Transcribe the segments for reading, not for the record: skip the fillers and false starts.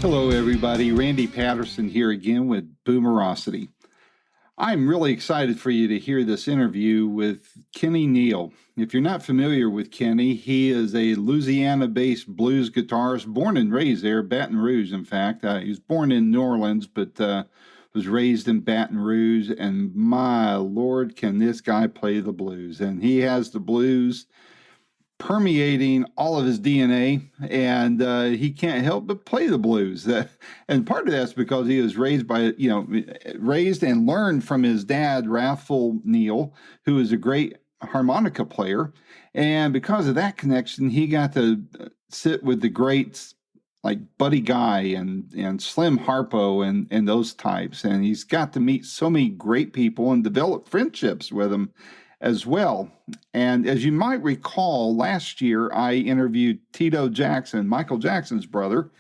Hello, everybody. Randy Patterson here again with Boomerocity. I'm really excited for you to hear this interview with Kenny Neal. If you're not familiar with Kenny, he is a Louisiana-based blues guitarist, born and raised there, Baton Rouge, in fact. He was born in New Orleans, but was raised in Baton Rouge. And my Lord, can this guy play the blues? And he has the blues permeating all of his DNA, and he can't help but play the blues. And part of that's because he was raised and learned from his dad, Wrathful Neal, who is a great harmonica player. And because of that connection, he got to sit with the greats like Buddy Guy and Slim Harpo and those types. And he's got to meet so many great people and develop friendships with them as well. And as you might recall, last year I interviewed Tito Jackson, Michael Jackson's brother,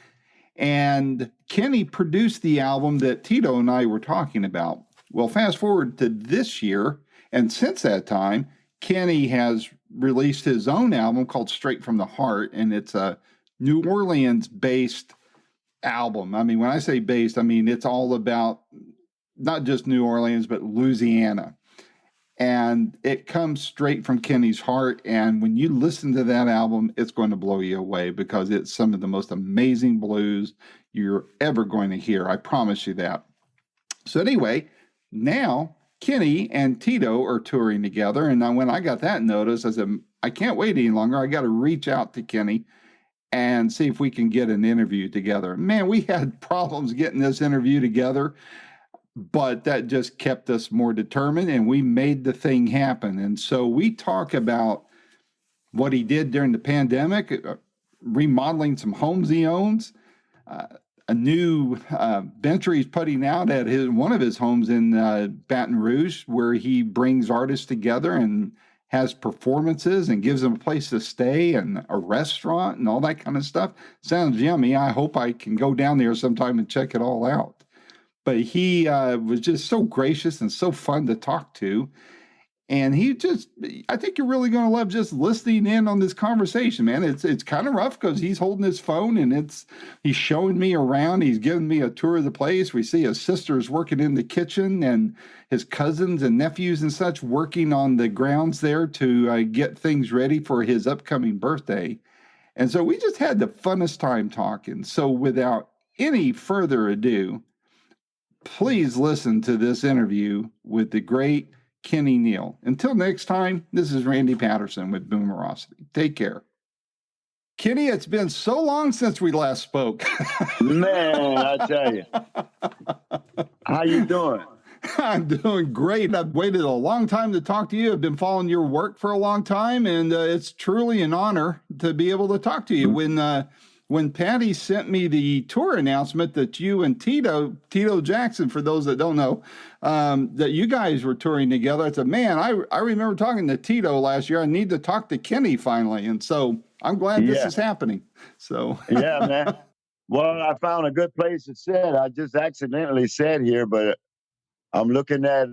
and Kenny produced the album that Tito and I were talking about. Well, fast forward to this year, and since that time, Kenny has released his own album called Straight from the Heart, and it's a New Orleans-based album. I mean, when I say based, I mean it's all about not just New Orleans, but Louisiana. And it comes straight from Kenny's heart. And when you listen to that album, it's going to blow you away because it's some of the most amazing blues you're ever going to hear. I promise you that. So anyway, now Kenny and Tito are touring together. And when I got that notice, I said, I can't wait any longer. I got to reach out to Kenny and see if we can get an interview together. Man, we had problems getting this interview together, but that just kept us more determined, and we made the thing happen. And so we talk about what he did during the pandemic, remodeling some homes he owns, a new venture he's putting out at one of his homes in Baton Rouge, where he brings artists together and has performances and gives them a place to stay and a restaurant and all that kind of stuff. Sounds yummy. I hope I can go down there sometime and check it all out. But he was just so gracious and so fun to talk to. And I think you're really going to love just listening in on this conversation, man. It's kind of rough because he's holding his phone and he's showing me around. He's giving me a tour of the place. We see his sisters working in the kitchen and his cousins and nephews and such working on the grounds there to get things ready for his upcoming birthday. And so we just had the funnest time talking. So without any further ado, please listen to this interview with the great Kenny Neal. Until next time, this is Randy Patterson with Boomerocity. Take care. Kenny, it's been so long since we last spoke. Man, I tell you. How you doing? I'm doing great. I've waited a long time to talk to you. I've been following your work for a long time, and it's truly an honor to be able to talk to you. When Patty sent me the tour announcement that you and Tito Jackson, for those that don't know, that you guys were touring together, I said, man, I remember talking to Tito last year. I need to talk to Kenny finally. And so I'm glad this is happening. So yeah, man. Well, I found a good place to sit. I just accidentally sat here, but I'm looking at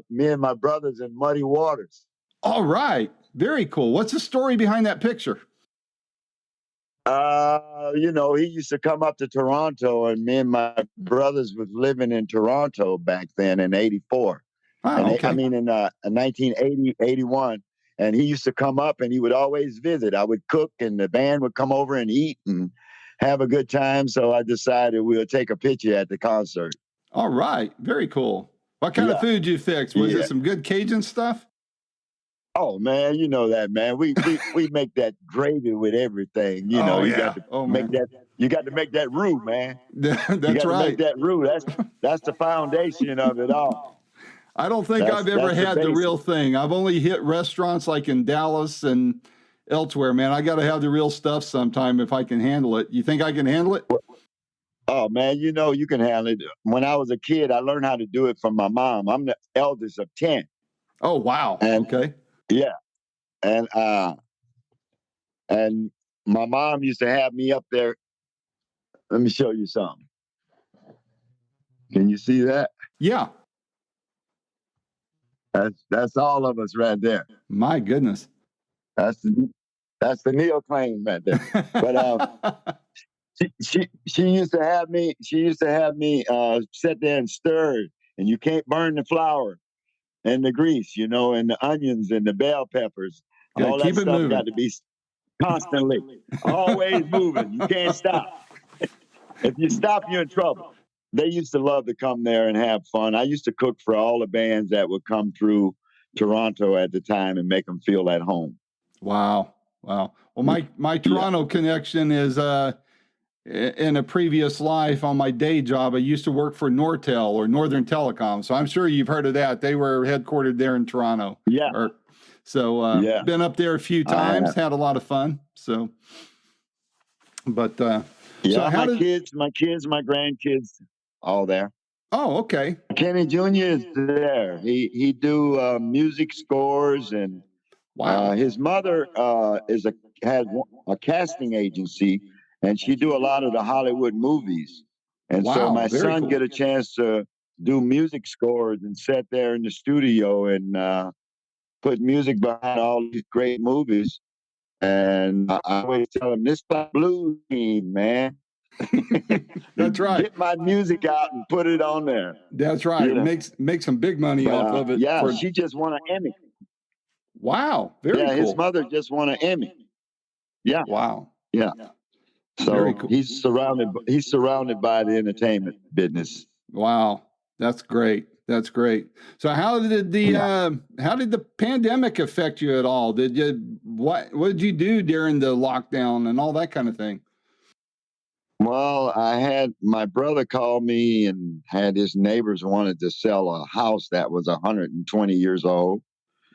me and my brothers in muddy waters. All right. Very cool. What's the story behind that picture? He used to come up to Toronto, and me and my brothers was living in Toronto back then in '84. Oh, okay. In 1980, 81. And he used to come up and he would always visit. I would cook and the band would come over and eat and have a good time. So I decided we'll take a picture at the concert. All right. Very cool. What kind of food you fix? Was it some good Cajun stuff? Oh man, you know that, man. We make that gravy with everything. You got to make that. You got to make that roux, man. That's you got right. To make that roux. That's the foundation of it all. I don't think I've ever had the real thing. I've only hit restaurants like in Dallas and elsewhere, man. I got to have the real stuff sometime if I can handle it. You think I can handle it? Oh man, you can handle it. When I was a kid, I learned how to do it from my mom. I'm the eldest of 10. Oh wow. Okay. Yeah. And my mom used to have me up there. Let me show you something. Can you see that? Yeah. That's all of us right there. My goodness. That's the Neal claim right there. But She used to have me. She used to have me sit there and stir, and you can't burn the flour and the grease, and the onions and the bell peppers. Got to All that keep it stuff moving. got to be constantly, always moving. You can't stop. If you stop, you're in trouble. They used to love to come there and have fun. I used to cook for all the bands that would come through Toronto at the time and make them feel at home. Wow. Well, my Yeah. Toronto connection is in a previous life on my day job. I used to work for Nortel or Northern Telecom, so I'm sure you've heard of that. They were headquartered there in Toronto. Yeah. Yeah. Been up there a few times, had a lot of fun. So, but yeah, so my kids, my grandkids, all there. Oh, okay. Kenny Jr. is there. He do music scores, and wow. His mother has a casting agency, and she do a lot of the Hollywood movies. And so my son get a chance to do music scores and sit there in the studio and put music behind all these great movies. And I always tell him, this is blues team, man. That's right. Get my music out and put it on there. That's right. Make some big money off of it. Yeah, she just won an Emmy. Wow. Very cool. His mother just won an Emmy. Yeah. Wow. Yeah. So cool. He's surrounded by the entertainment business. Wow. That's great. That's great. So how did the pandemic affect you at all? What did you do during the lockdown and all that kind of thing? Well, I had my brother call me and had his neighbors wanted to sell a house that was 120 years old.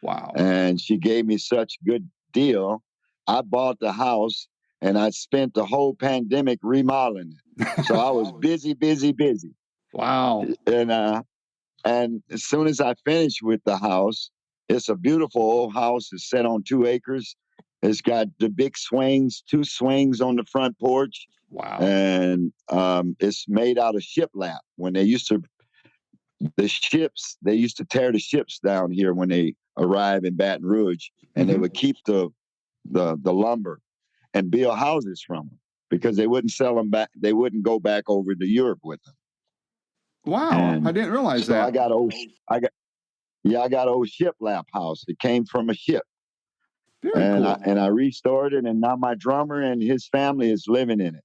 Wow. And she gave me such good deal. I bought the house and I spent the whole pandemic remodeling it. So I was busy. Wow. And as soon as I finished with the house, it's a beautiful old house. It's set on 2 acres. It's got the big swings, 2 swings on the front porch. Wow. And it's made out of shiplap. When they used to tear the ships down here when they arrive in Baton Rouge, and they would keep the lumber and build houses from them because they wouldn't sell them back. They wouldn't go back over to Europe with them. Wow. And I didn't realize that. I got old shiplap house. It came from a ship. Very cool. I restored it, and now my drummer and his family is living in it.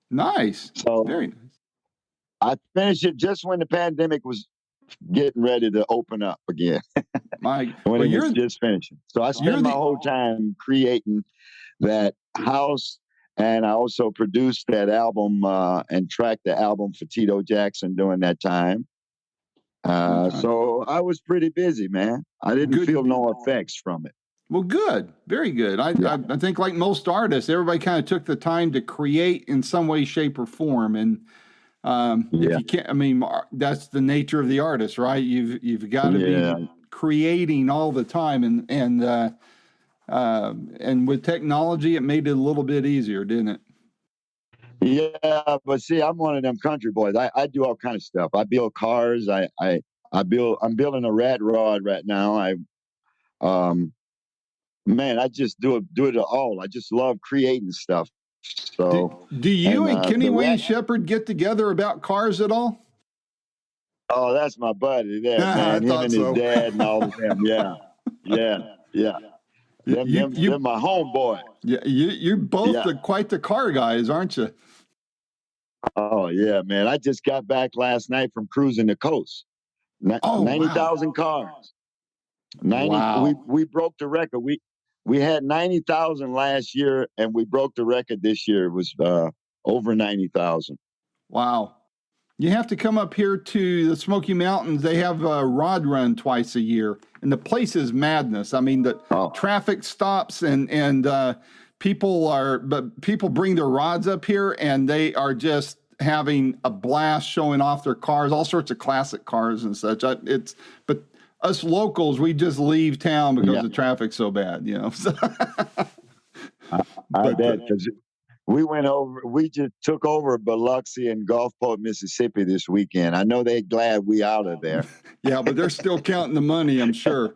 Nice. So very nice. I finished it just when the pandemic was getting ready to open up again. When it was just finishing. So I spent my whole time creating that house, and I also produced that album and tracked the album for Tito Jackson during that time. So I was pretty busy, man. I didn't feel no effects from it. Well, good. Very good. I think like most artists, everybody kind of took the time to create in some way, shape, or form. And if you can't, I mean, that's the nature of the artist, right? You've got to be creating all the time, and with technology, it made it a little bit easier, didn't it? Yeah, but see, I'm one of them country boys. I do all kind of stuff. I build cars. I'm building a rat rod right now. I just do it all. I just love creating stuff. So do you and Kenny Wayne Shepherd get together about cars at all? Oh, that's my buddy there, man. Him and his dad and all of them. Yeah. They're my homeboy. Yeah, you're both quite the car guys, aren't you? Oh yeah, man. I just got back last night from cruising the coast. 90,000 cars. 90. Wow. We broke the record. We had 90,000 last year, and we broke the record this year. It was over 90,000. Wow. You have to come up here to the Smoky Mountains. They have a rod run twice a year, and the place is madness. I mean, the traffic stops and people bring their rods up here, and they are just having a blast showing off their cars, all sorts of classic cars and such. But us locals, we just leave town because the traffic's so bad, you know. I bet, because we just took over Biloxi and Gulfport, Mississippi this weekend. I know they're glad we out of there. Yeah, but they're still counting the money, I'm sure.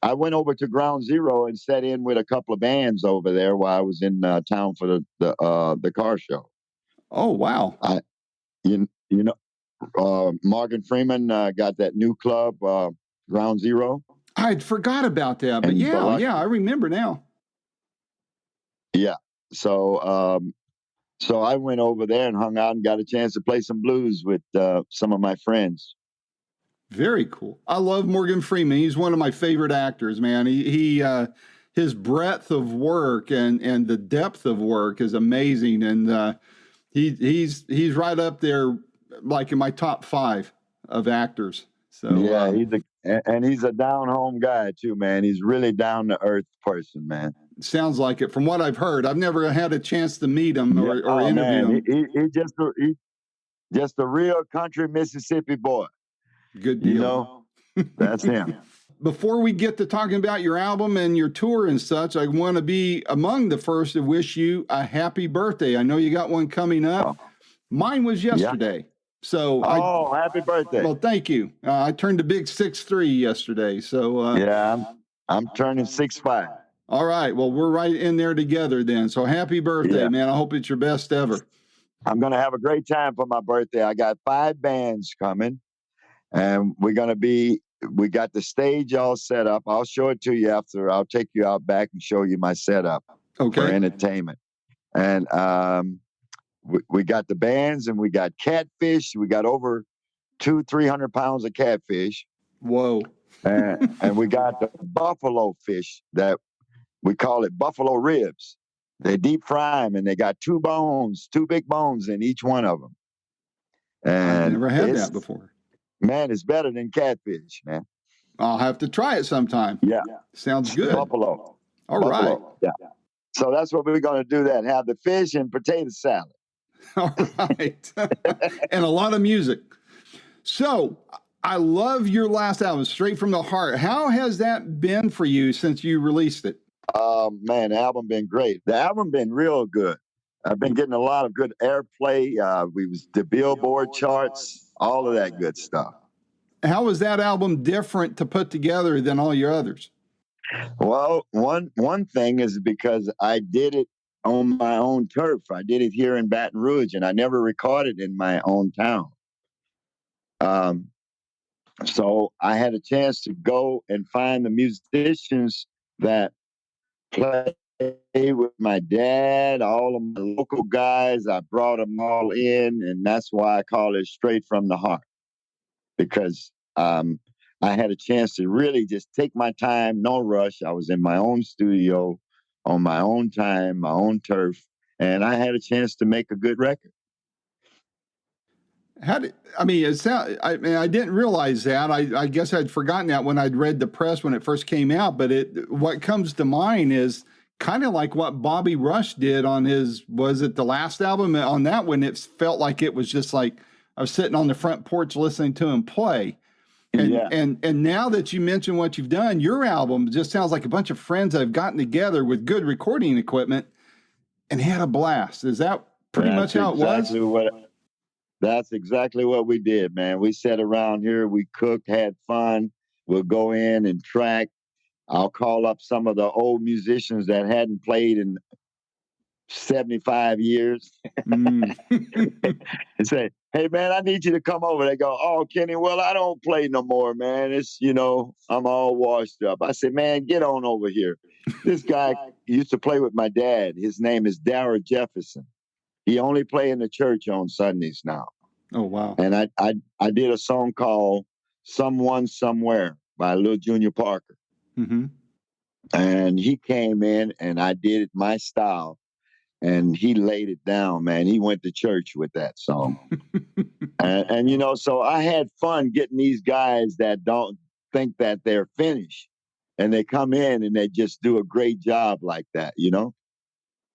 I went over to Ground Zero and sat in with a couple of bands over there while I was in town for the car show. Oh, wow. You know, Morgan Freeman got that new club, Ground Zero. I'd forgot about that, but yeah, I remember now. Yeah. So I went over there and hung out and got a chance to play some blues with some of my friends. Very cool. I love Morgan Freeman. He's one of my favorite actors, man. He his breadth of work and the depth of work is amazing, and he's right up there, like in my top 5 of actors. So yeah, he's a down home guy too, man. He's really down to earth person, man. Sounds like it from what I've heard. I've never had a chance to meet him or interview him. He just a real country Mississippi boy. Good deal. You know, that's him. Before we get to talking about your album and your tour and such, I want to be among the first to wish you a happy birthday. I know you got one coming up. Mine was yesterday. Yeah. So happy birthday. Well, thank you. I turned a big 6'3" yesterday. So yeah, I'm turning 6'5". All right. Well, we're right in there together then. So happy birthday, man. I hope it's your best ever. I'm going to have a great time for my birthday. I got 5 bands coming, and we got the stage all set up. I'll show it to you after. I'll take you out back and show you my setup for entertainment. And we got the bands, and we got catfish. We got over 200-300 pounds of catfish. Whoa. And we got the buffalo fish that we call it buffalo ribs. They deep fry them, and they got 2 big bones in each one of them. And I've never had that before. Man, it's better than catfish, man. I'll have to try it sometime. Yeah. Sounds good. Buffalo. All right. Yeah. So that's what we're going to do then. Have the fish and potato salad. All right. And a lot of music. So I love your last album, Straight from the Heart. How has that been for you since you released it? Man, the album been great. The album been real good. I've been getting a lot of good airplay. We was the Billboard charts, all of that good stuff. How was that album different to put together than all your others? Well, one thing is because I did it on my own turf. I did it here in Baton Rouge, and I never recorded in my own town. So I had a chance to go and find the musicians that play with my dad, all of my local guys. I brought them all in, and that's why I call it Straight from the Heart, because I had a chance to really just take my time, no rush. I was in my own studio on my own time, my own turf, and I had a chance to make a good record. I didn't realize that. I guess I'd forgotten that when I'd read the press when it first came out. But what comes to mind is kind of like what Bobby Rush did on was it the last album? On that one, it felt like it was just like I was sitting on the front porch listening to him play. And now that you mention what you've done, your album just sounds like a bunch of friends that have gotten together with good recording equipment and had a blast. Is that pretty much how it was? That's exactly what we did, man. We sat around here, we cooked, had fun. We'll go in and track. I'll call up some of the old musicians that hadn't played in 75 years and say, hey, man, I need you to come over. They go, oh, Kenny, well, I don't play no more, man. It's, I'm all washed up. I said, man, get on over here. This guy used to play with my dad. His name is Darrell Jefferson. He only play in the church on Sundays now. Oh, wow. And I did a song called Someone Somewhere by Lil Junior Parker. Mm-hmm. And he came in and I did it my style. And he laid it down, man. He went to church with that song. and so I had fun getting these guys that don't think that they're finished. And they come in and they just do a great job like that,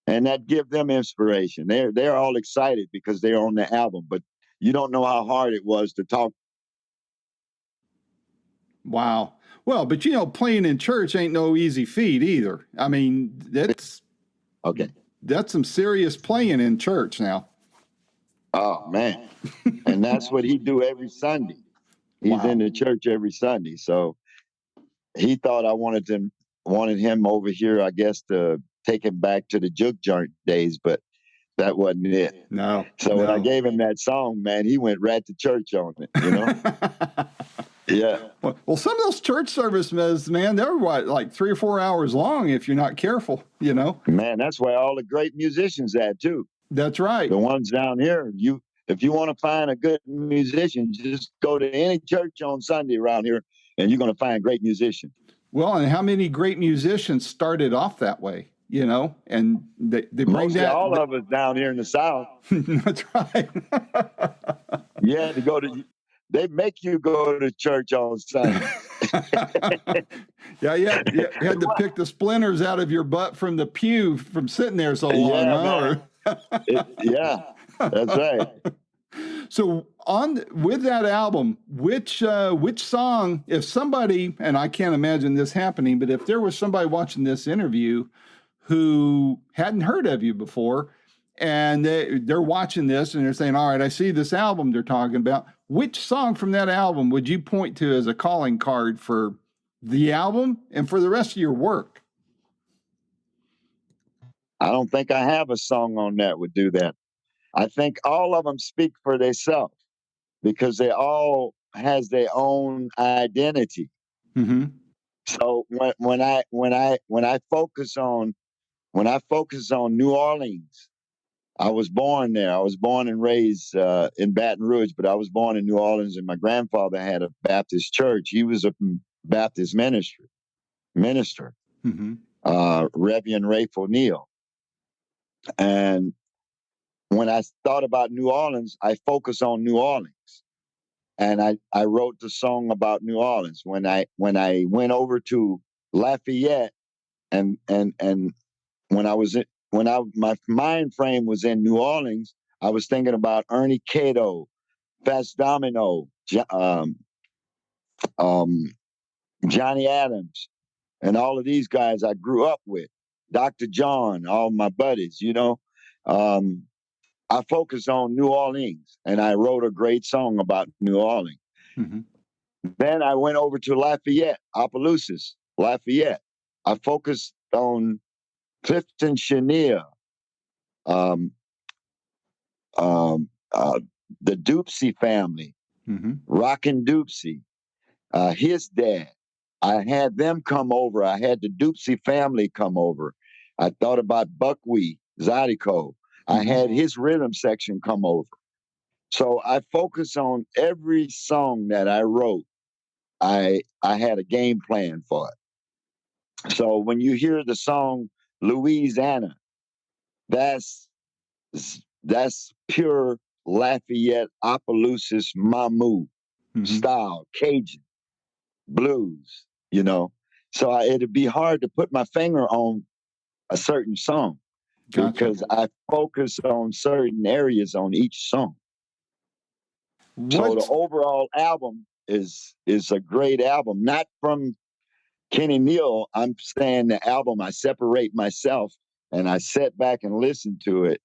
And that give them inspiration. They're all excited because they're on the album, but you don't know how hard it was to talk. Wow. Well, but playing in church ain't no easy feat either. I mean, that's okay. That's some serious playing in church now. Oh man. And that's what he do every Sunday. He's in the church every Sunday. So he thought I wanted him over here, I guess, to take him back to the juke joint days, but that wasn't it. No. So when I gave him that song, man, he went right to church on it, you know? Yeah. Well, some of those church services, man, they're like 3 or 4 hours long if you're not careful, you know? Man, that's where all the great musicians at too. That's right. The ones down here, if you want to find a good musician, just go to any church on Sunday around here and you're going to find great musicians. Well, and how many great musicians started off that way, you know? And they bring Mostly that. all of us down here in the South. That's right. You had to go to, they make you go to church on Sunday. Yeah, you had to pick the splinters out of your butt from the pew from sitting there so long, yeah, that's right. So with that album, which song, if somebody, and I can't imagine this happening, but if there was somebody watching this interview who hadn't heard of you before, and they're watching this and they're saying, all right, I see this album they're talking about, which song from that album would you point to as a calling card for the album and for the rest of your work? I don't think I have a song on that would do that. I think all of them speak for themselves because they all has their own identity. Mm-hmm. So when I focus on New Orleans, I was born there. I was born and raised in Baton Rouge, but I was born in New Orleans, and my grandfather had a Baptist church. He was a Baptist minister, mm-hmm. Reverend Rayful Neal. And when I thought about New Orleans, I focused on New Orleans. And I wrote the song about New Orleans. When I went over to Lafayette and my mind frame was in New Orleans, I was thinking about Ernie Cato, Fats Domino, Johnny Adams, and all of these guys I grew up with. Dr. John, all my buddies, you know. I focused on New Orleans, and I wrote a great song about New Orleans. Mm-hmm. Then I went over to Lafayette, Opelousas, Lafayette. I focused on Clifton Chenier, the Doopsy family, mm-hmm. Rockin' Doopsy, his dad. I had them come over. I had the Doopsy family come over. I thought about Buckwheat, Zydeco. I had his rhythm section come over. So I focus on every song that I wrote. I had a game plan for it. So when you hear the song Louisiana, that's pure Lafayette, Opelousas, Mamou style, Cajun blues, you know. So it'd be hard to put my finger on a certain song. Gotcha. Because I focus on certain areas on each song. So the overall album is a great album, not from Kenny Neal. I'm saying the album, I separate myself and I sit back and listen to it.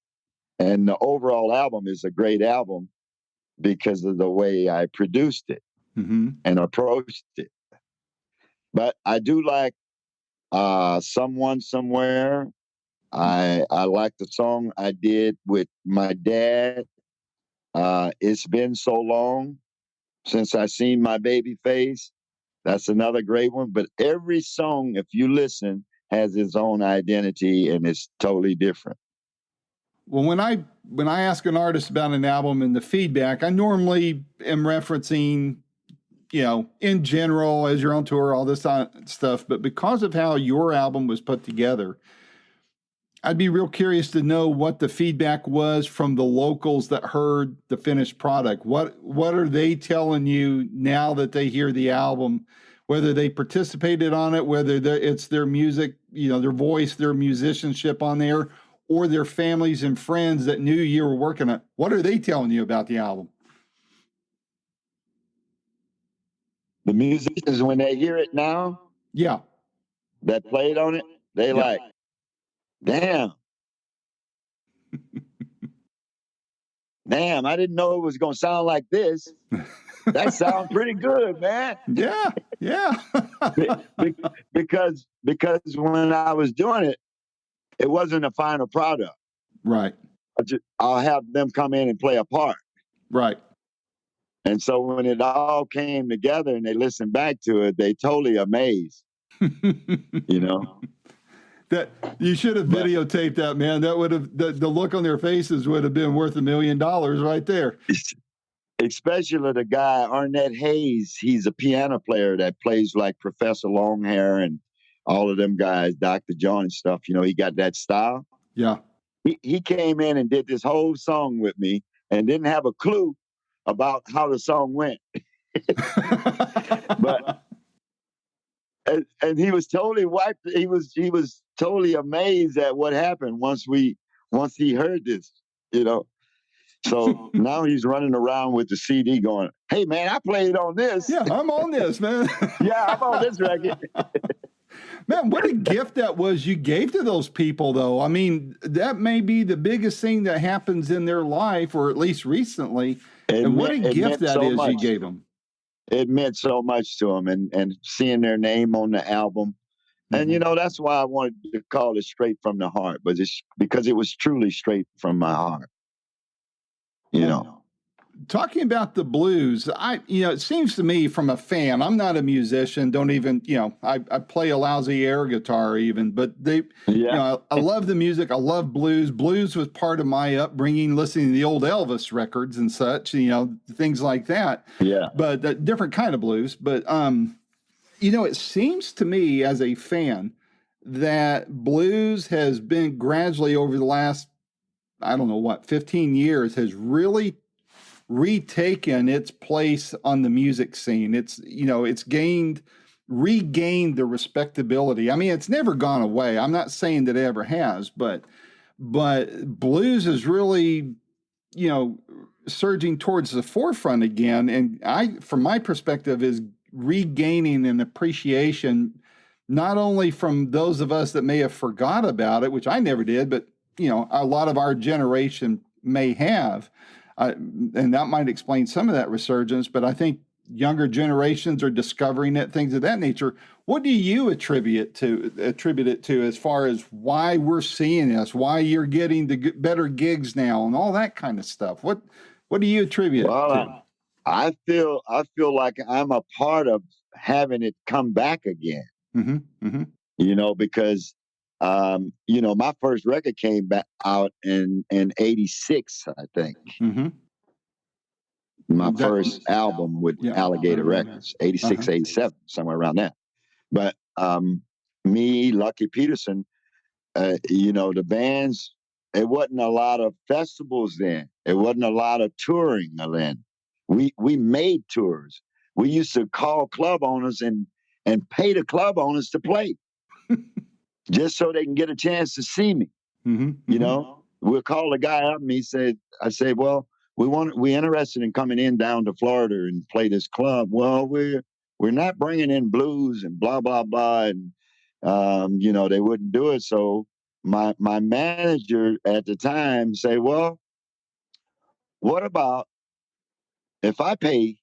And the overall album is a great album because of the way I produced it and approached it. But I do like Someone Somewhere. I like the song I did with my dad. It's been so long since I seen my baby face. That's another great one. But every song, if you listen, has its own identity and it's totally different. Well, when I ask an artist about an album and the feedback, I normally am referencing, you know, in general, as you're on tour, all this stuff. But because of how your album was put together, I'd be real curious to know what the feedback was from the locals that heard the finished product. What are they telling you now that they hear the album, whether they participated on it, whether it's their music, you know, their voice, their musicianship on there, or their families and friends that knew you were working on it? What are they telling you about the album? The musicians, when they hear it now, that played on it, they like, damn. Damn, I didn't know it was going to sound like this. That sounds pretty good, man. Yeah. Yeah. Because when I was doing it, it wasn't a final product. Right. I'll have them come in and play a part. Right. And so when it all came together and they listened back to it, they totally amazed, you know. That you should have videotaped that, man. That would have the look on their faces would have been worth $1 million right there. Especially the guy Arnett Hayes. He's a piano player that plays like Professor Longhair and all of them guys, Dr. John and stuff. You know, he got that style. Yeah. He came in and did this whole song with me and didn't have a clue about how the song went. But and he was totally wiped. He was totally amazed at what happened once he heard this, you know. So now he's running around with the CD going, "Hey man, I played on this. Yeah, I'm on this, man. Yeah, I'm on this record." Man, what a gift that was you gave to those people, though. I mean, that may be the biggest thing that happens in their life, or at least recently. And what a gift that is you gave them. It meant so much to them, and seeing their name on the album. And, you know, that's why I wanted to call it Straight from the Heart, but it's because it was truly straight from my heart. You know. Talking about the blues, it seems to me from a fan, I'm not a musician, don't even, I play a lousy air guitar even, but I love the music. I love blues. Blues was part of my upbringing, listening to the old Elvis records and such, things like that. Yeah. But different kind of blues. But, it seems to me as a fan that blues has been gradually over the last, 15 years has really retaken its place on the music scene. It's regained the respectability. I mean, it's never gone away. I'm not saying that it ever has, but blues is really, surging towards the forefront again. And from my perspective, is regaining an appreciation, not only from those of us that may have forgot about it, which I never did, but a lot of our generation may have. And that might explain some of that resurgence, but I think younger generations are discovering it, things of that nature. What do you attribute it to as far as why we're seeing this, why you're getting the better gigs now and all that kind of stuff? What do you attribute it to? I feel like I'm a part of having it come back again. Mm-hmm, mm-hmm. Because my first record came back out in 86, I think. Mm-hmm. My first album with Alligator Records, 86, 87, somewhere around there. But me, Lucky Peterson, the bands, it wasn't a lot of festivals then. It wasn't a lot of touring then. We made tours. We used to call club owners and pay the club owners to play just so they can get a chance to see me. Mm-hmm. We'll call the guy up and I say, well, we're interested in coming in down to Florida and play this club. Well, we're not bringing in blues and blah, blah, blah. And, they wouldn't do it. So my manager at the time say, well, what about if I pay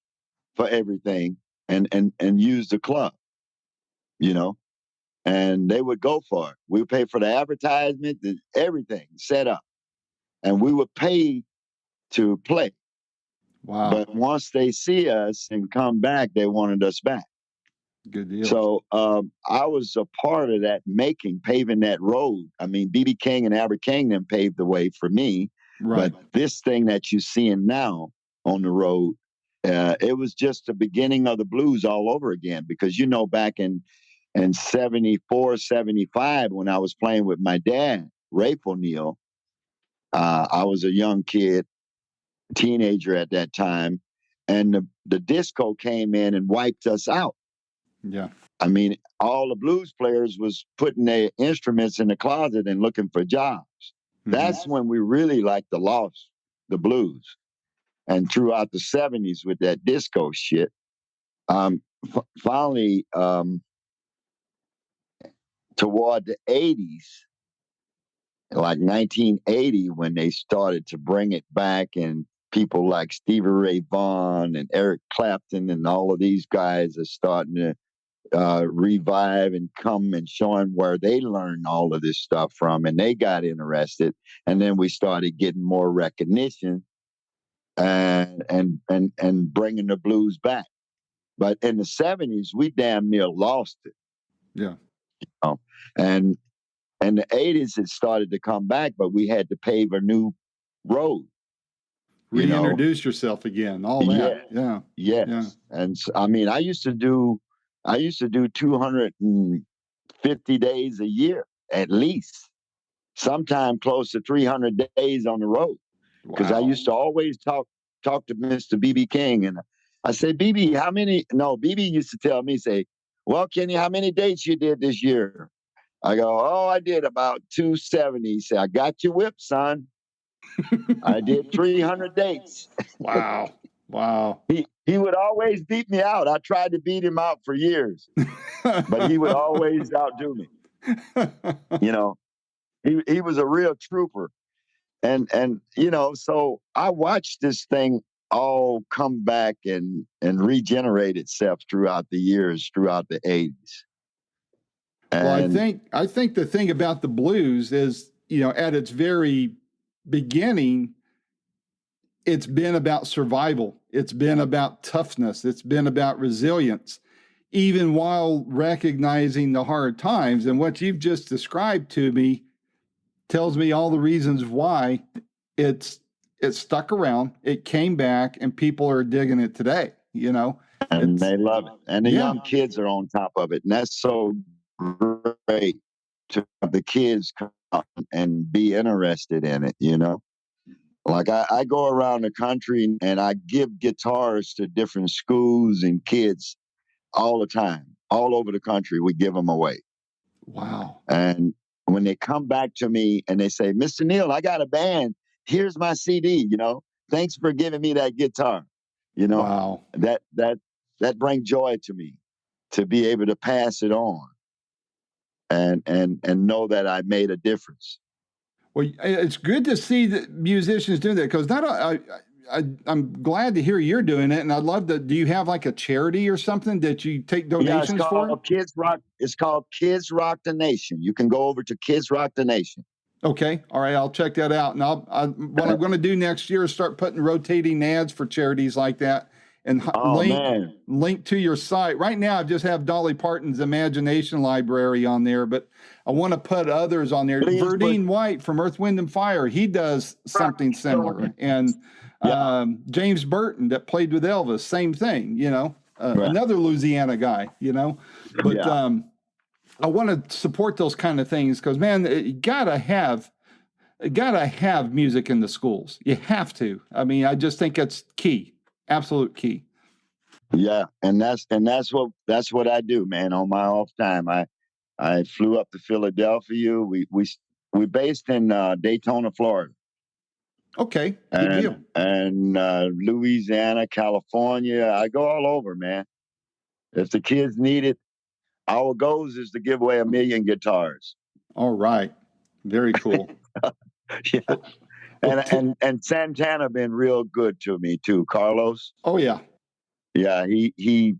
for everything and use the club, and they would go for it. We would pay for the advertisement, everything set up, and we would pay to play. Wow. But once they see us and come back, they wanted us back. Good deal. So I was a part of that paving that road. I mean, B.B. King and Albert King then paved the way for me. Right. But this thing that you're seeing now on the road, it was just the beginning of the blues all over again. Because, back in 74, 75, when I was playing with my dad, Rayful Neal, I was a young kid, teenager at that time, and the disco came in and wiped us out. Yeah. I mean, all the blues players was putting their instruments in the closet and looking for jobs. Mm-hmm. That's when we really lost the blues. And throughout the 70s with that disco shit, finally, toward the 80s, like 1980, when they started to bring it back, and people like Stevie Ray Vaughan and Eric Clapton and all of these guys are starting to revive and come and showing where they learned all of this stuff from, and they got interested, and then we started getting more recognition and bringing the blues back. But in the 70s, we damn near lost it. Yeah. And in the 80s, it started to come back, but we had to pave a new road. Reintroduce yourself again. All that. Yeah. Yes. Yeah. And so, I mean, I used to do 250 days a year at least. Sometime close to 300 days on the road. Because I used to always talk to Mr. B.B. King, and I say, BB, how many? No, BB used to tell me, say, well, Kenny, how many dates you did this year? I go, oh, I did about 270. He said, I got you whipped, son. I did 300 dates. Wow. Wow. He would always beat me out. I tried to beat him out for years, but he would always outdo me. You know, he was a real trooper. And so I watched this thing all come back and regenerate itself throughout the years, throughout the 80s. Well, I think the thing about the blues is, at its very beginning, it's been about survival. It's been about toughness. It's been about resilience, even while recognizing the hard times. And what you've just described to me tells me all the reasons why it's stuck around. It came back, and people are digging it today. And they love it, and the young kids are on top of it, and that's so great to have the kids come and be interested in it. Like I go around the country and I give guitars to different schools and kids all the time, all over the country. We give them away. Wow. And when they come back to me and they say, Mr. Neal, I got a band. Here's my CD, thanks for giving me that guitar. Wow. That brings joy to me to be able to pass it on and know that I made a difference. Well, it's good to see that musicians do that, because I'm glad to hear you're doing it, and I'd love to. Do you have like a charity or something that you take donations for? Kids Rock. It's called Kids Rock the Nation. You can go over to Kids Rock the Nation. Okay, all right, I'll check that out. And what I'm going to do next year is start putting rotating ads for charities like that, and link to your site. Right now, I just have Dolly Parton's Imagination Library on there, but I want to put others on there. Verdine White from Earth, Wind, and Fire, he does something similar. And James Burton that played with Elvis, same thing, another Louisiana guy, But I want to support those kind of things because, man, you gotta have music in the schools. You have to. I mean, I just think it's key. Absolute key. Yeah, and that's what I do, man. On my off time, I flew up to Philadelphia. We based in Daytona, Florida. Okay, good deal. And Louisiana, California. I go all over, man. If the kids need it, our goals is to give away 1 million guitars. All right, very cool. Yeah. And Santana been real good to me too, Carlos. Oh yeah. Yeah, he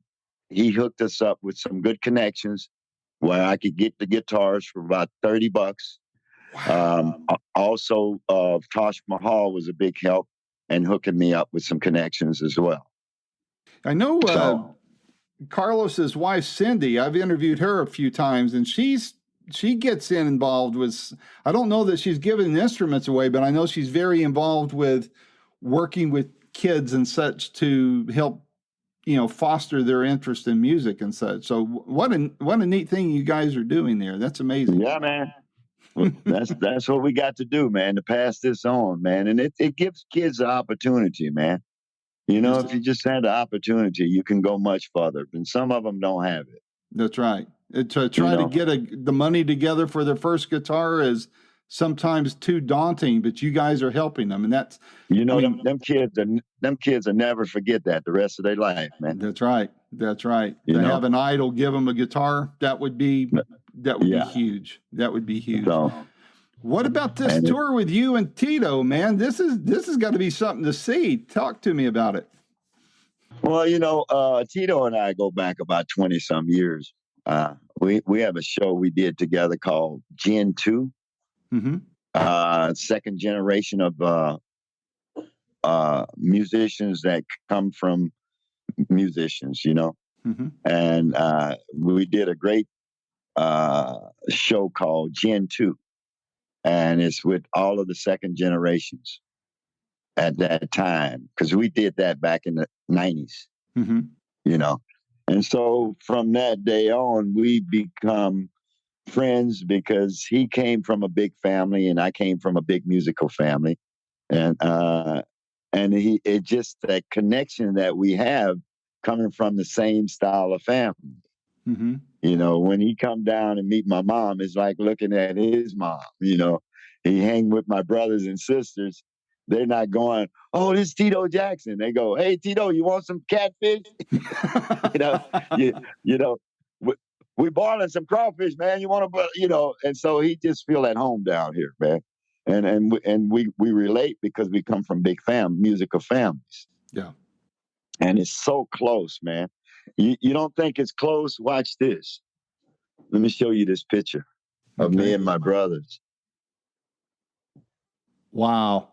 hooked us up with some good connections where I could get the guitars for about $30. Wow. Also, Tosh Mahal was a big help in hooking me up with some connections as well. I know Carlos's wife, Cindy, I've interviewed her a few times, and she gets involved with, I don't know that she's giving instruments away, but I know she's very involved with working with kids and such to help, foster their interest in music and such. So what a neat thing you guys are doing there. That's amazing. Yeah, man. Well, that's what we got to do, man, to pass this on, man. And it gives kids an opportunity, man. If you just had the opportunity, you can go much further. And some of them don't have it. That's right. To try to get the money together for their first guitar is sometimes too daunting, but you guys are helping them, and that's them kids will never forget that the rest of their life, man. That's right. To have an idol give them a guitar, that would be huge. That would be huge. So, what about this tour with you and Tito, man? This has got to be something to see. Talk to me about it. Well, Tito and I go back about 20 some years. We have a show we did together called Gen 2, second generation of musicians that come from musicians, and we did a great show called Gen 2, and it's with all of the second generations at that time, because we did that back in the 90s, and so from that day on we become friends, because he came from a big family and I came from a big musical family, and it just that connection that we have coming from the same style of family. When he come down and meet my mom, it's like looking at his mom. He hang with my brothers and sisters. They're not going, "Oh, this is Tito Jackson." They go, "Hey, Tito, you want some catfish?" you know, you, you know, we boiling some crawfish, man. You want to, and so he just feel at home down here, man. And we relate because we come from big musical families. Yeah. And it's so close, man. You don't think it's close? Watch this. Let me show you this picture of me and my brothers. Wow.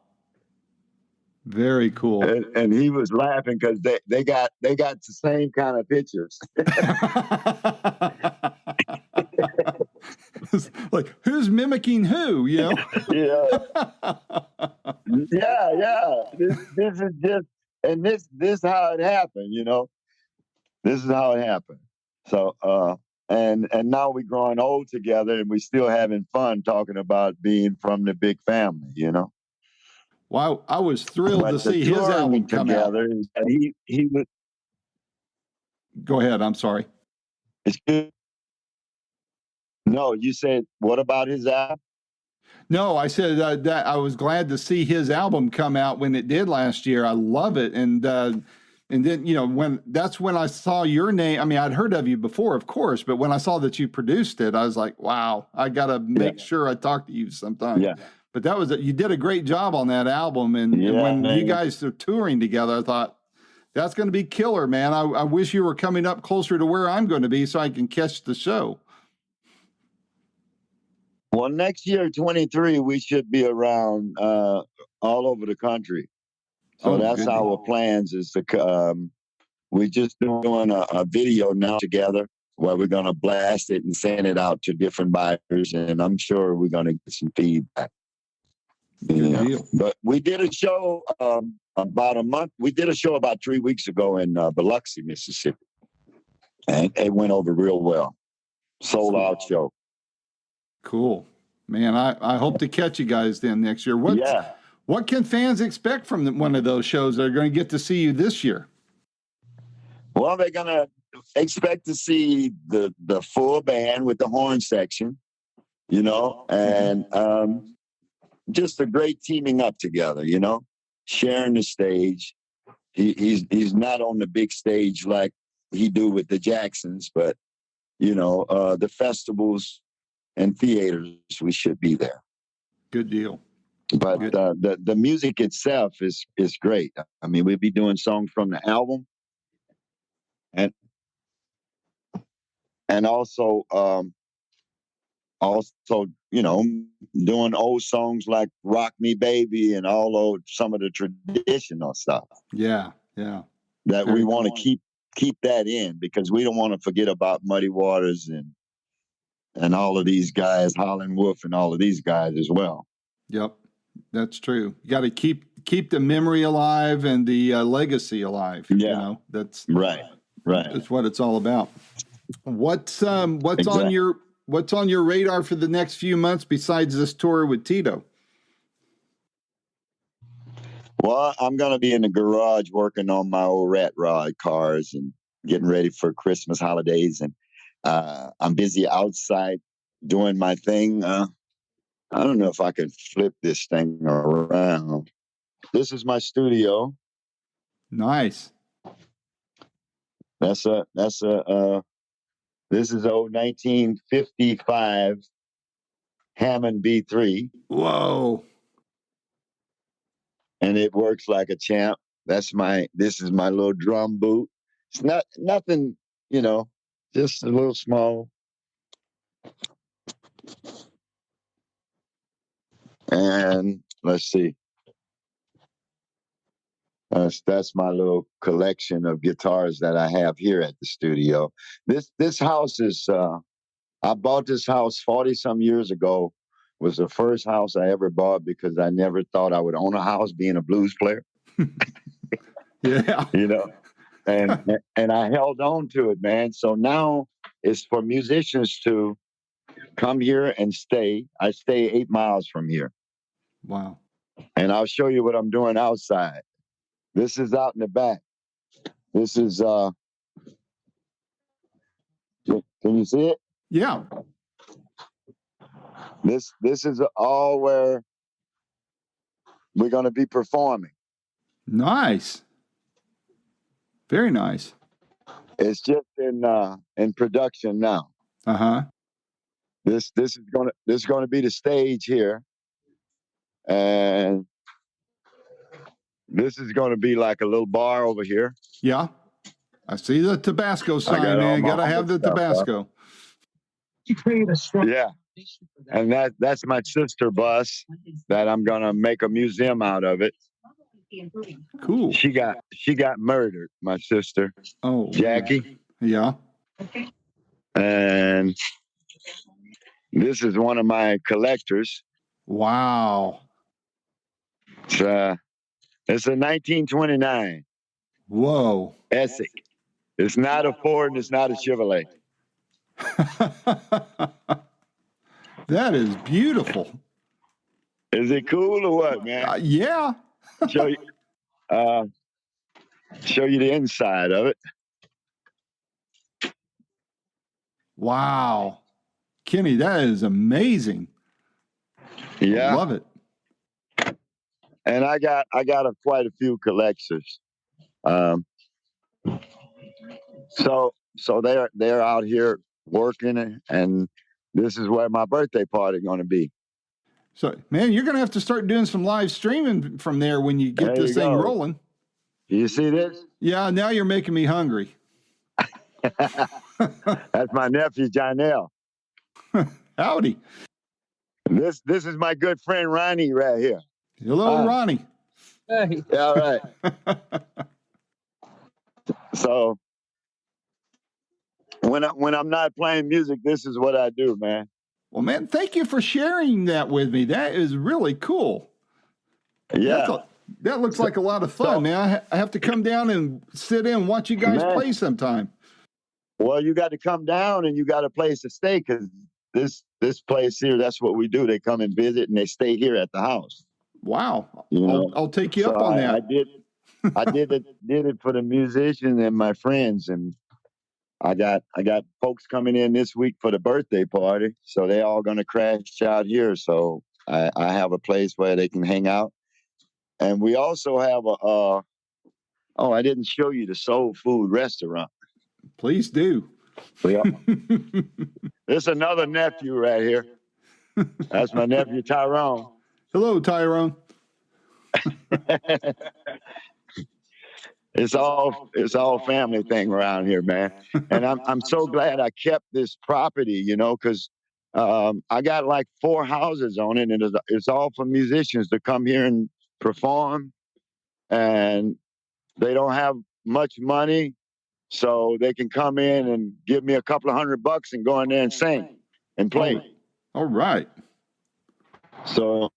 Very cool. And he was laughing because they got the same kind of pictures. Like, who's mimicking who? Yeah. This is just, and this is how it happened. This is how it happened. So and now we're growing old together, and we still having fun talking about being from the big family. Wow, I was thrilled to see his album come out. And he was. Go ahead. I'm sorry. It's good. No, you said, what about his album? No, I said that I was glad to see his album come out when it did last year. I love it, and then when I saw your name. I mean, I'd heard of you before, of course, but when I saw that you produced it, I was like, wow, I got to make sure I talk to you sometime. Yeah. But you did a great job on that album, and when you guys are touring together, I thought that's going to be killer, man. I wish you were coming up closer to where I'm going to be so I can catch the show. Well, next year, 23, we should be around all over the country. So that's our plans. Is to we're just doing a video now together where we're going to blast it and send it out to different buyers, and I'm sure we're going to get some feedback. Good deal. But we did a show about a month. We did a show about 3 weeks ago in Biloxi, Mississippi, and it went over real well. Sold out show. Cool, man. I hope to catch you guys then next year. What can fans expect from one of those shows? They're going to get to see you this year. Well, they're going to expect to see the full band with the horn section, and just a great teaming up together, sharing the stage. He's not on the big stage like he do with the Jacksons, but the festivals and theaters, we should be there. Good deal. But the music itself is great. I mean, we'll be doing songs from the album, and also doing old songs like "Rock Me Baby" and some of the traditional stuff. Yeah. That we want to keep that in, because we don't want to forget about Muddy Waters and all of these guys, Howlin' Wolf and all of these guys as well. Yep, that's true. You got to keep the memory alive and the legacy alive. Yeah, that's right. That's what it's all about. What's Exactly. on your radar for the next few months besides this tour with Tito? Well, I'm going to be in the garage working on my old rat rod cars and getting ready for Christmas holidays. And I'm busy outside doing my thing. I don't know if I can flip this thing around. This is my studio. Nice. This is old 1955 Hammond B3. Whoa. And it works like a champ. This is my little drum boot. It's nothing, just a little small. And let's see. That's my little collection of guitars that I have here at the studio. This house is I bought this house 40 some years ago. Was the first house I ever bought because I never thought I would own a house being a blues player. Yeah. You know, and I held on to it, man. So now it's for musicians to come here and stay. I stay 8 miles from here. Wow. And I'll show you what I'm doing outside. This is out in the back. This is can you see it? Yeah. This is all where we're going to be performing. Nice. Very nice. It's just in production now. Uh-huh. This is going to be the stage here, and this is going to be like a little bar over here. Yeah. I see the Tabasco sign, man. Gotta have the Tabasco. Yeah. And that's my sister bus that I'm gonna make a museum out of it. Cool. She got murdered, my sister. Oh, Jackie. yeah. And this is one of my collectors. Wow. It's a 1929 Whoa. Essex. It's not a Ford and it's not a Chevrolet. That is beautiful. Is it cool or what, man? Yeah. Show you the inside of it. Wow. Kenny, that is amazing. Yeah. I love it. And I got quite a few collectors. So they're out here working, and this is where my birthday party going to be. So, man, you're going to have to start doing some live streaming from there when you get this thing rolling. Do you see this? Yeah, now you're making me hungry. That's my nephew, Jonell. Howdy. This is my good friend Ronnie right here. Hello, Ronnie. Hey. Yeah, all right. So when I'm not playing music, this is what I do, man. Well, man, thank you for sharing that with me. That is really cool. Yeah. That looks like a lot of fun, man. I have to come down and sit in and watch you guys play sometime. Well, you got to come down and you got a place to stay because this place here, that's what we do. They come and visit and they stay here at the house. Wow. You know? I'll take you up on that. I did it for the musicians and my friends, and I got folks coming in this week for the birthday party, so they all going to crash out here. So I have a place where they can hang out, and we also have I didn't show you the soul food restaurant. Please do. There's another nephew right here. That's my nephew Tyrone. Hello, Tyrone. It's all family thing around here, man. And I'm so glad I kept this property, because I got like 4 houses on it, and it's all for musicians to come here and perform, and they don't have much money, so they can come in and give me a couple of $100 and go in there and sing and play. All right. So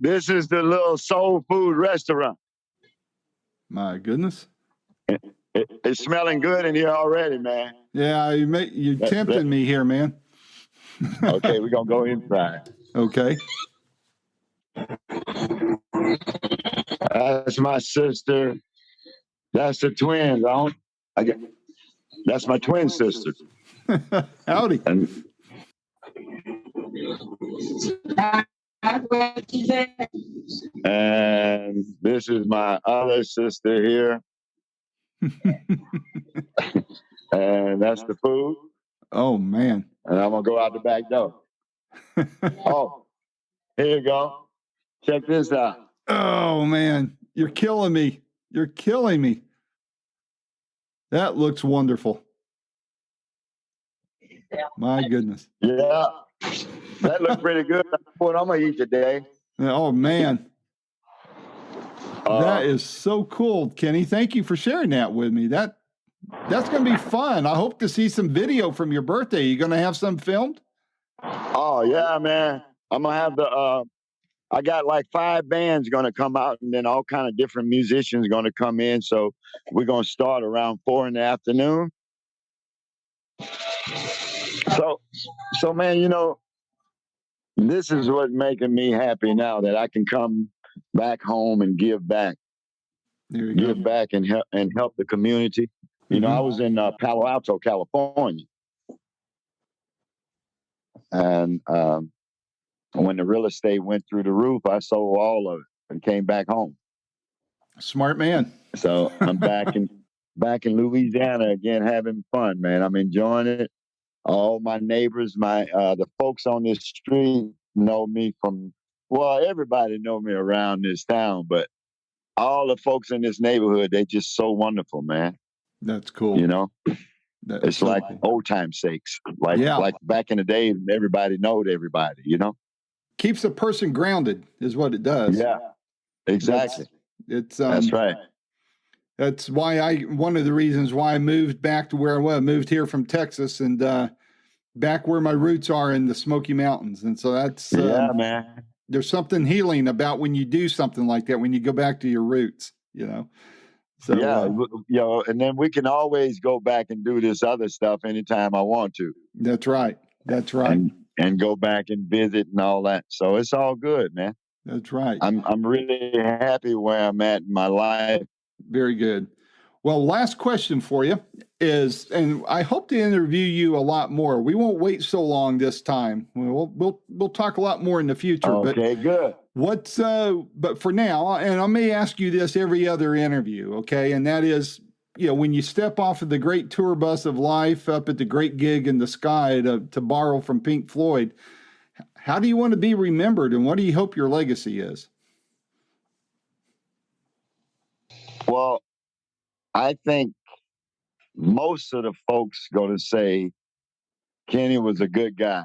this is the little soul food restaurant. My goodness. It's smelling good in here already, man. Yeah, you're tempting me here, man. Okay, we're going to go inside. Okay. That's my sister. That's the twins. That's my twin sister. Howdy. And this is my other sister here. And that's the food. Oh, man. And I'm going to go out the back door. Oh, here you go. Check this out. Oh, man. You're killing me. You're killing me. That looks wonderful. My goodness. Yeah, that looked pretty good. That's what I'm gonna eat today. Oh man, that is so cool, Kenny. Thank you for sharing that with me. That's going to be fun. I hope to see some video from your birthday. You going to have some filmed? Oh yeah, man. I'm gonna have the. I got like 5 bands gonna come out, and then all kind of different musicians gonna come in. So we're gonna start around 4 in the afternoon. So man, you know, this is what making me happy now that I can come back home and give back. There you go. Give back and help the community. You know, I was in Palo Alto, California, and when the real estate went through the roof, I sold all of it and came back home. Smart man. So I'm back in Louisiana again, having fun, man. I'm enjoying it. All my neighbors, the folks on this street know me from. Well, everybody know me around this town, but all the folks in this neighborhood, they just so wonderful, man. That's cool. You know, it's so like cool. old time sakes, like back in the day, everybody knowed everybody. You know, keeps a person grounded, is what it does. Yeah, exactly. That's right. That's why one of the reasons why I moved back to where I was, moved here from Texas and back where my roots are in the Smoky Mountains. And so that's man. There's something healing about when you do something like that, when you go back to your roots, you know. So you know, and then we can always go back and do this other stuff anytime I want to. That's right. That's right. And go back and visit and all that. So it's all good, man. That's right. I'm really happy where I'm at in my life. Very good. Well, last question for you is, and I hope to interview you a lot more. We won't wait so long this time. We'll talk a lot more in the future. Okay, good. But for now, and I may ask you this every other interview, okay? And that is, you know, when you step off of the great tour bus of life up at the great gig in the sky to borrow from Pink Floyd, how do you want to be remembered, and what do you hope your legacy is? Well, I think most of the folks going to say Kenny was a good guy.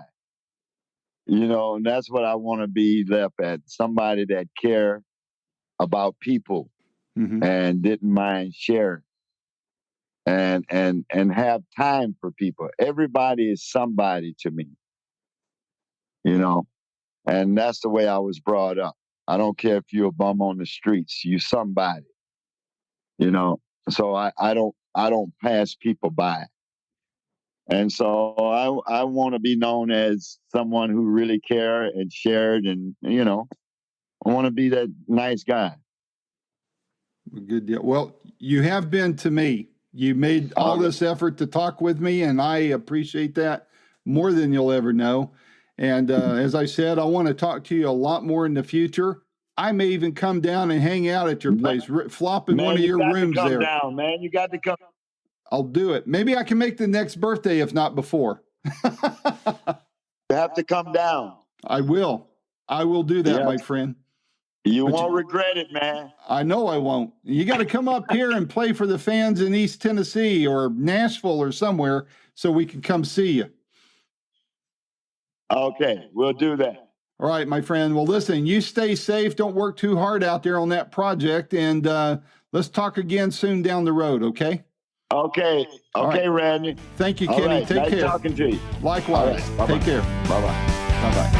You know, and that's what I want to be left at. Somebody that cared about people and didn't mind sharing and have time for people. Everybody is somebody to me, you know, and that's the way I was brought up. I don't care if you're a bum on the streets, you somebody, you know. So I don't pass people by. And so I want to be known as someone who really cared and shared, and, you know, I want to be that nice guy. Good deal. Well, you have been to me. You made all this effort to talk with me, and I appreciate that more than you'll ever know. And as I said, I want to talk to you a lot more in the future. I may even come down and hang out at your place, flop in one of your rooms there. You got to come down, man. You got to come. I'll do it. Maybe I can make the next birthday, if not before. You have to come down. I will. I will do that, my friend. You won't regret it, man. I know I won't. You got to come up here and play for the fans in East Tennessee or Nashville or somewhere so we can come see you. Okay, we'll do that. All right, my friend. Well, listen, you stay safe. Don't work too hard out there on that project. And let's talk again soon down the road, okay? Okay, right. Randy. Thank you, Kenny. Right. Take care. Nice talking to you. Likewise. Right. Take care. Bye-bye. Bye-bye.